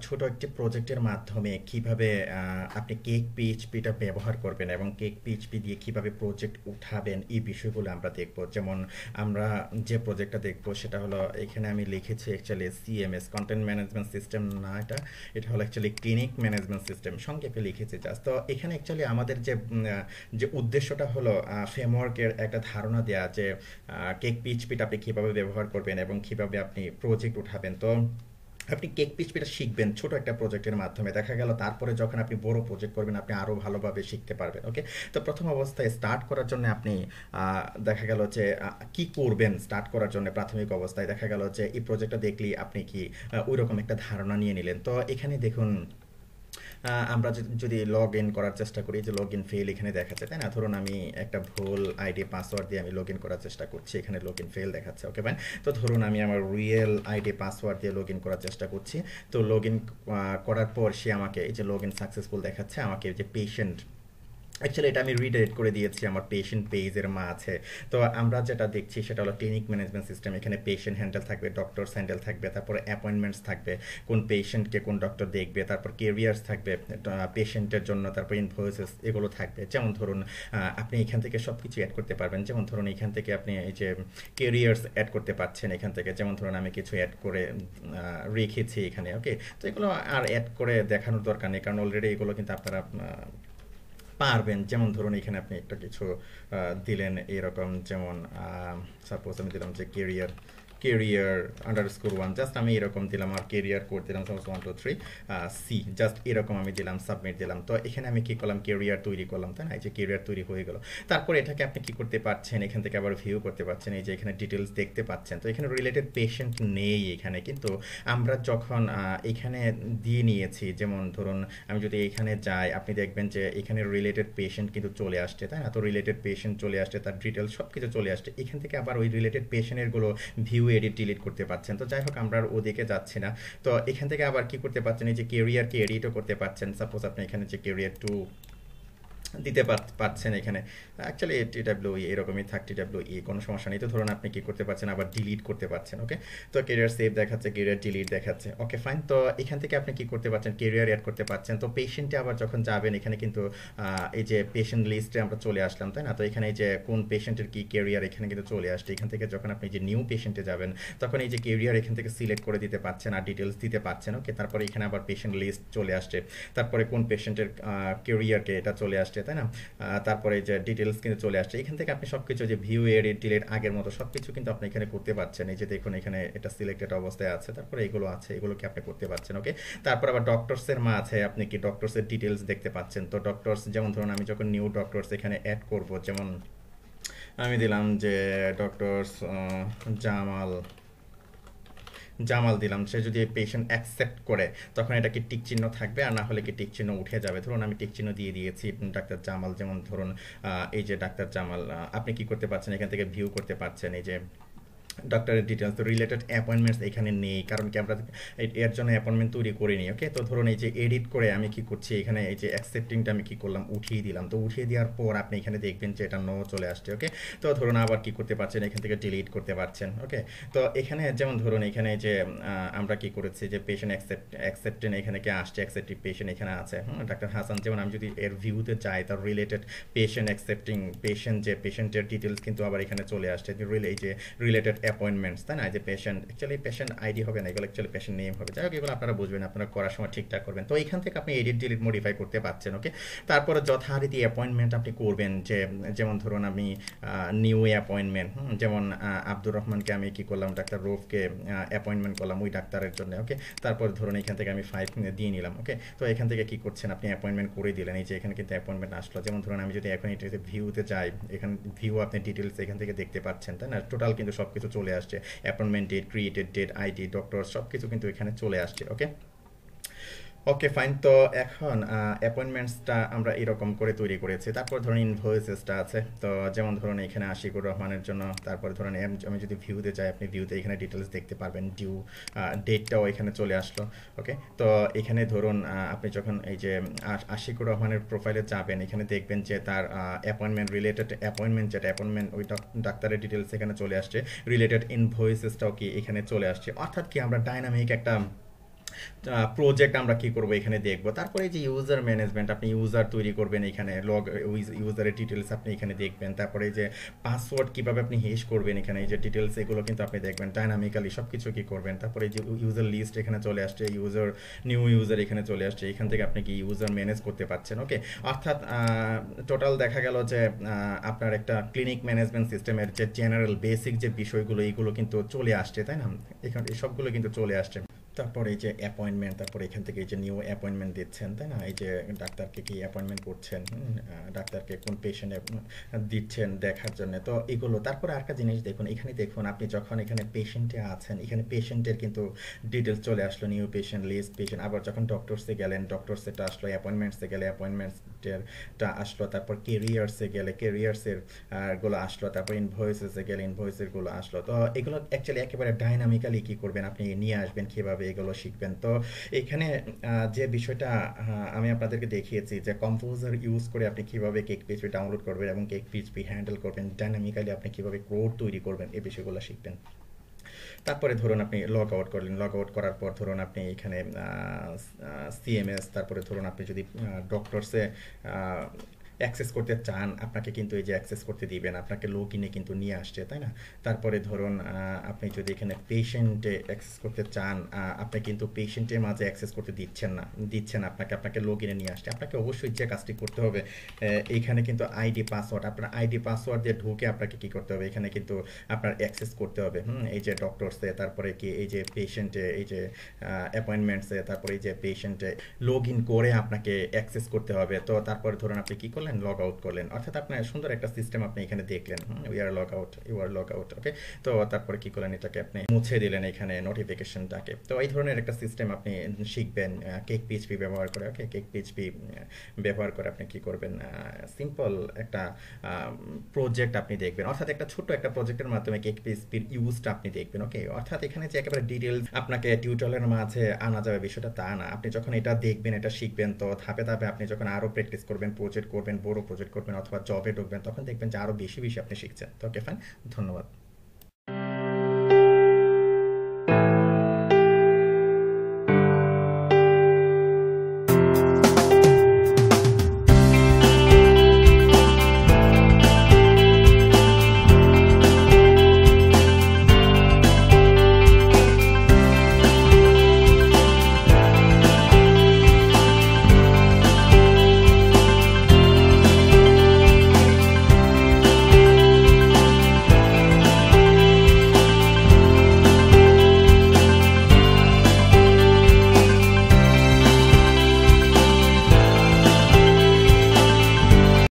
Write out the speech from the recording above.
ছোট একটি প্রজেক্টের মাধ্যমে কিভাবে আপনি কেক পিএইচপিটা ব্যবহার করবেন এবং কেক পিএইচপি দিয়ে কিভাবে প্রজেক্ট উঠাবেন এই বিষয়গুলো আমরা দেখব। যেমন আমরা যে প্রজেক্টটা দেখব সেটা হলো, এখানে আমি লিখেছি actually CMS, content management system না, এটা এটা হলো অ্যাকচুয়ালি ক্লিনিক ম্যানেজমেন্ট সিস্টেম, সংক্ষেপে লিখেছি জাস্ট। তো এখানে অ্যাকচুয়ালি আমাদের যে উদ্দেশ্যটা হলো ফ্রেমওয়ার্কের একটা ধারণা দেওয়া, যে কেক পিএইচপিটা আপনি কীভাবে ব্যবহার করবেন এবং কীভাবে আপনি প্রজেক্ট উঠাবেন। তো আপনি কেক পিএইচপিটা শিখবেন ছোট একটা প্রজেক্টের মাধ্যমে, দেখা গেল তারপরে যখন আপনি বড় প্রজেক্ট করবেন আপনি আরও ভালোভাবে শিখতে পারবেন। ওকে, তো প্রথম অবস্থায় স্টার্ট করার জন্য আপনি দেখা গেল যে কি করবেন। স্টার্ট করার জন্য প্রাথমিক অবস্থায় দেখা গেল যে এই প্রজেক্টটা দেখলেই আপনি কি ওই রকম একটা ধারণা নিয়ে নিলেন। তো এখানে দেখুন, আমরা যদি লগ ইন করার চেষ্টা করি, যে লগ ইন ফেল এখানে দেখাচ্ছে, তাই না? ধরুন আমি একটা ভুল আইডি পাসওয়ার্ড দিয়ে আমি লগ ইন করার চেষ্টা করছি, এখানে লগ ইন ফেল দেখাচ্ছে। ওকে ফাইন। তো ধরুন আমি আমার রিয়েল আইডি পাসওয়ার্ড দিয়ে লগ ইন করার চেষ্টা করছি। তো লগ ইন করার পর সে আমাকে এই যে লগ ইন সাকসেসফুল দেখাচ্ছে, আমাকে যে পেশেন্ট, অ্যাকচুয়ালি এটা আমি রিডাইরেক্ট করে দিয়েছি আমার পেশেন্ট পেজের মাঝে। তো আমরা যেটা দেখছি সেটা হলো ক্লিনিক ম্যানেজমেন্ট সিস্টেম। এখানে পেশেন্ট হ্যান্ডেল থাকবে, ডক্টরস হ্যান্ডেল থাকবে, তারপরে অ্যাপয়েন্টমেন্টস থাকবে, কোন পেশেন্টকে কোন ডক্টর দেখবে, তারপর কেরিয়ার্স থাকবে পেশেন্টের জন্য, তারপর ইনভয়েসেস এগুলো থাকবে। যেমন ধরুন আপনি এখান থেকে সব কিছু অ্যাড করতে পারবেন। যেমন ধরুন এখান থেকে আপনি এই যে কেরিয়ার্স অ্যাড করতে পারছেন এখান থেকে। যেমন ধরুন আমি কিছু অ্যাড করে রেখেছি এখানে। ওকে, তো এগুলো আর অ্যাড করে দেখানোর দরকার নেই, কারণ অলরেডি এগুলো কিন্তু আপনারা পারবেন। যেমন ধরুন এখানে আপনি একটা কিছু দিলেন এরকম, যেমন সাপোজ আমি দিলাম যে কেরিয়ার আন্ডারস্কোর 1, জাস্ট আমি এরকম দিলাম, আর কেরিয়ার কোড দিলাম সাপোজ 1 2 3 সি, জাস্ট এরকম আমি দিলাম, সাবমিট দিলাম। তো এখানে আমি কি করলাম, কেরিয়ার তৈরি করলাম, তাই না? এই যে কেরিয়ার তৈরি হয়ে গেল। তারপর এটাকে আপনি কি করতে পারছেন, এখান থেকে আবার ভিউ করতে পারছেন, এই যে এখানে ডিটেলস দেখতে পাচ্ছেন। তো এখানে রিলেটেড পেশেন্ট নেই এখানে, কিন্তু আমরা যখন এখানে দিয়ে নিয়েছি, যেমন ধরুন আমি যদি এখানে যাই, আপনি দেখবেন যে এখানে রিলেটেড পেশেন্ট কিন্তু চলে আসছে, তাই না? তো রিলেটেড পেশেন্ট চলে আসছে, তার ডিটেলস সব কিছু চলে আসছে। এখান থেকে আবার ওই রিলেটেড পেশেন্টেরগুলো ভিউ এডিট ডিলিট করতে পারছেন। তো যাই হোক, আমরা আর ওদিকে যাচ্ছি না। তো এখান থেকে আবার কি করতে পারছেন, এই যে কেরিয়ারকে এডিটও করতে পারছেন। সাপোজ আপনি এখানে যে কেরিয়ার 2 দিতে পারছেন এখানে, অ্যাকচুয়ালি টিডাব্লিউই এরকমই থাক, টিডাব্লিউই কোনো সমস্যা নেই। তো ধরুন আপনি কি করতে পারছেন, আবার ডিলিট করতে পারছেন। ওকে, তো কেরিয়ার সেভ দেখাচ্ছে, কেরিয়ার ডিলিট দেখাচ্ছে। ওকে ফাইন। তো এখান থেকে আপনি কি করতে পারছেন, কেরিয়ার অ্যাড করতে পারছেন। তো পেশেন্টে আবার যখন যাবেন, এখানে কিন্তু এই যে পেশেন্ট লিস্টে আমরা চলে আসলাম, তাই না? তো এখানে এই যে কোন পেশেন্টের কি কেরিয়ার এখানে কিন্তু চলে আসছে। এখান থেকে যখন আপনি যে নিউ পেশেন্টে যাবেন, তখন এই যে কেরিয়ার এখান থেকে সিলেক্ট করে দিতে পারছেন আর ডিটেলস দিতে পারছেন। ওকে, তারপরে এখানে আবার পেশেন্ট লিস্ট চলে আসছে, তারপরে কোন পেশেন্টের কেরিয়ারকে এটা চলে আসছে, তাই না? তারপরে যে ডিটেলস কিন্তু চলে আসছে। এখান থেকে আপনি সবকিছু যে ভিউ এডিট ডিলিট আগের মতো সবকিছু কিন্তু আপনি এখানে করতে পারছেন। এই যে দেখুন এখানে এটা সিলেক্টেড অবস্থায় আছে, তারপরে এগুলো আছে, এগুলোকে আপনি করতে পারছেন। ওকে, তারপর আবার ডক্টরসের মাঝে আপনি কি ডক্টরসের ডিটেলস দেখতে পাচ্ছেন। তো ডক্টরস, যেমন ধরুন আমি যখন নিউ ডক্টরস এখানে অ্যাড করব, যেমন আমি দিলাম যে ডক্টরস জামাল জামাল দিলাম, সে যদি পেশেন্ট অ্যাকসেপ্ট করে তখন এটা কি টিক চিহ্ন থাকবে, আর না হলে কি টিক চিহ্ন উঠে যাবে। ধরুন আমি টিক চিহ্ন দিয়ে দিয়েছি ডাক্তার জামাল। যেমন ধরুন এই যে ডাক্তার জামাল, আপনি কি করতে পারছেন, এখান থেকে ভিউ করতে পারছেন এই যে ডক্টরের ডিটেলস। তো রিলেটেড অ্যাপয়েন্টমেন্টস এখানে নেই, কারণ কি আমরা এর জন্য অ্যাপয়েন্টমেন্ট তৈরি করিনি। ওকে, তো ধরুন এই যে এডিট করে আমি কি করছি, এখানে এই যে অ্যাকসেপ্টিংটা আমি কি করলাম, উঠিয়ে দিলাম। তো উঠিয়ে দেওয়ার পর আপনি এখানে দেখবেন যে এটা নো চলে আসছে। ওকে, তো ধরুন আবার কি করতে পারছেন, এখান থেকে ডিলিট করতে পারছেন। ওকে, তো এখানে যেমন ধরুন এখানে যে আমরা কি করেছি, যে পেশেন্ট অ্যাকসেপ্টেন এখানে কি আসছে, অ্যাকসেপ্টিভ পেশেন্ট এখানে আছে ডাক্তার হাসান। যেমন আমি যদি এর ভিউতে যাই, তার রিলেটেড পেশেন্ট অ্যাকসেপ্টিং পেশেন্ট, যে পেশেন্টের ডিটেলস কিন্তু আবার এখানে চলে আসছে। এই যে রিলেটেড অ্যাপয়েন্টমেন্টস, তাই না? যে পেশেন্ট, অ্যাকচুয়ালি পেশেন্ট আইডি হবে না, এগুলো অ্যাকচুয়ালি পেশেন্ট নেম হবে। যাই হোক, এগুলো আপনারা বুঝবেন, আপনারা করার সময় ঠিকঠাক করবেন। তো এখান থেকে আপনি এডিট ডিলিট মডিফাই করতে পারছেন। ওকে, তারপরে যথারীতি অ্যাপয়েন্টমেন্ট আপনি করবেন। যে যেমন ধরুন আমি নিউ অ্যাপয়েন্টমেন্ট, যেমন আব্দুর রহমানকে আমি কি করলাম, ডাক্তার রৌফকে অ্যাপয়েন্টমেন্ট করলাম ওই ডাক্তারের জন্য। ওকে, তারপর ধরুন এখান থেকে আমি 5 দিয়ে নিলাম। ওকে, তো এখান থেকে কি করছেন, আপনি অ্যাপয়েন্টমেন্ট করে দিলেন। এই যে এখানে কিন্তু অ্যাপয়েন্টমেন্ট আসলো। যেমন ধরুন আমি যদি এখন এটাতে ভিউতে যাই, এখানে ভিউ আপনি ডিটেলস এখান থেকে দেখতে পাচ্ছেন, তাই না? টোটাল কিন্তু সব কিছু চলে আসছে, appointment date, created date, ID, doctor, সব কিছু কিন্তু এখানে চলে আসছে। Okay, okay fine. তো এখন অ্যাপয়েন্টমেন্টসটা আমরা এরকম করে তৈরি করেছি। তারপর ধরুন ইনভয়েসেসটা আছে। তো যেমন ধরুন এখানে আশিকুর রহমানের জন্য, তারপর ধরুন আমি যদি ভিউতে যাই, আপনি ভিউতে এখানে ডিটেলস দেখতে পারবেন, ডিউ ডেটটাও এখানে চলে আসলো। ওকে, তো এখানে ধরুন আপনি যখন এই যে আশিকুর রহমানের প্রোফাইলে যাবেন, এখানে দেখবেন যে তার অ্যাপয়েন্টমেন্ট, রিলেটেড অ্যাপয়েন্টমেন্ট, যেটা অ্যাপয়েন্টমেন্ট ওই ডাক্তারের ডিটেলস এখানে চলে আসছে, রিলেটেড ইনভয়েসেসটাও কি এখানে চলে আসছে। অর্থাৎ কি আমরা ডাইনামিক একটা প্রজেক্ট আমরা কি করব এখানে দেখব। তারপরে এই যে ইউজার ম্যানেজমেন্ট, আপনি ইউজার তৈরি করবেন এখানে, ইউজারের ডিটেলস আপনি এখানে দেখবেন। তারপরে এই যে পাসওয়ার্ড কিভাবে আপনি হেশ করবেন এখানে, এই যে ডিটেলস এগুলো কিন্তু আপনি দেখবেন ডাইনামিক্যালি সব কিছু কি করবেন। তারপরে এই যে ইউজার লিস্ট এখানে চলে আসছে, নিউ ইউজার এখানে চলে আসছে, এখান থেকে আপনি কি ইউজার ম্যানেজ করতে পারছেন। ওকে, অর্থাৎ টোটাল দেখা গেল যে আপনার একটা ক্লিনিক ম্যানেজমেন্ট সিস্টেমের যে জেনারেল বেসিক যে বিষয়গুলো এইগুলো কিন্তু চলে আসছে, তাই না? এখানে সবগুলো কিন্তু চলে আসছে। তারপরে এই যে অ্যাপয়েন্টমেন্ট, তারপরে এখান থেকে এই যে নিউ অ্যাপয়েন্টমেন্ট দিচ্ছেন, তাই না? এই যে ডাক্তারকে কি অ্যাপয়েন্টমেন্ট করছেন, ডাক্তারকে কোন পেশেন্ট দিচ্ছেন দেখার জন্য, তো এগুলো। তারপরে আরেকটা জিনিস দেখুন, এখানে দেখুন আপনি যখন এখানে পেশেন্টে আছেন, এখানে পেশেন্টের কিন্তু ডিটেলস চলে আসলো, নিউ পেশেন্ট লিস্ট, পেশেন্ট। আবার যখন ডক্টরসে গেলেন, ডক্টরসেটা আসলো, অ্যাপয়েন্টমেন্টসে গেলে অ্যাপয়েন্টমেন্টসটা আসলো, তারপর কেরিয়ার্সে গেলে কেরিয়ার্সের গুলো আসলো, তারপর ইনভয়েসেসে গেলে ইনভয়েসের গুলো আসলো। তো এগুলো অ্যাকচুয়ালি একেবারে ডাইনামিক্যালি কি করবেন আপনি নিয়ে আসবেন, কিভাবে এগুলো শিখবেন। তো এখানে যে বিষয়টা আমি আপনাদেরকে দেখিয়েছি যে কম্পোজার ইউজ করে আপনি কিভাবে কেক পিএইচপি ডাউনলোড করবেন এবং কেক পিএইচপি হ্যান্ডেল করবেন, ডাইনামিক্যালি আপনি কিভাবে কোড তৈরি করবেন, এই বিষয়গুলো শিখবেন। তারপরে ধরুন আপনি লগ আউট করলেন, লগ আউট করার পর ধরুন আপনি এখানে সিএমএস, তারপরে ধরুন আপনি যদি ডক্টরসে অ্যাক্সেস করতে চান, আপনাকে কিন্তু এই যে অ্যাক্সেস করতে দিবেন, আপনাকে লগ ইনে কিন্তু নিয়ে আসছে, তাই না? তারপরে ধরুন আপনি যদি এখানে পেশেন্টে অ্যাক্সেস করতে চান, আপনি কিন্তু পেশেন্টের মাঝে অ্যাক্সেস করতে দিচ্ছেন আপনাকে, লগ ইনে নিয়ে আসছে। আপনাকে অবশ্যই যে কাজটি করতে হবে, এইখানে কিন্তু আইডি পাসওয়ার্ড, আপনার আইডি পাসওয়ার্ড দিয়ে ঢুকে আপনাকে কি করতে হবে, এখানে কিন্তু আপনার অ্যাক্সেস করতে হবে। এই যে ডক্টরসে, তারপরে কি এই যে পেশেন্টে, এই যে অ্যাপয়েন্টমেন্টসে, তারপরে এই যে পেশেন্টে লগ ইন করে আপনাকে অ্যাক্সেস করতে হবে। তো তারপরে ধরুন আপনি কি করলেন, লগ আউট করলেন, অর্থাৎ আপনার সুন্দর একটা সিস্টেম আপনি এখানে দেখলেন, we are log out, you are log out. Okay, তো তারপরে কি করলেন, এটাকে আপনি মুছে দিলেন এখানে নোটিফিকেশনটাকে। তো এই ধরনের একটা সিস্টেম আপনি শিখবেন কেক পিএইচপি ব্যবহার করে। ওকে, কেক পিএইচপি ব্যবহার করে আপনি কি করবেন, সিম্পল একটা প্রজেক্ট আপনি দেখবেন, অর্থাৎ একটা ছোট্ট একটা প্রজেক্টের মাধ্যমে কেক পিএইচপির ইউজটা আপনি দেখবেন। ওকে, অর্থাৎ এখানে যে একেবারে ডিটেলস আপনাকে টিউটোরিয়ালের মাঝে আনা যাবে বিষয়টা তা না। আপনি যখন এটা দেখবেন, এটা শিখবেন, তো ধাপে ধাপে আপনি যখন আরো প্র্যাকটিস করবেন, প্রজেক্ট করবেন, বড় প্রজেক্ট করবেন অথবা জবে ঢুকবেন, তখন দেখবেন যে আরো বেশি বেশি আপনি শিখছেন। তো ওকে, ফাইন, ধন্যবাদ।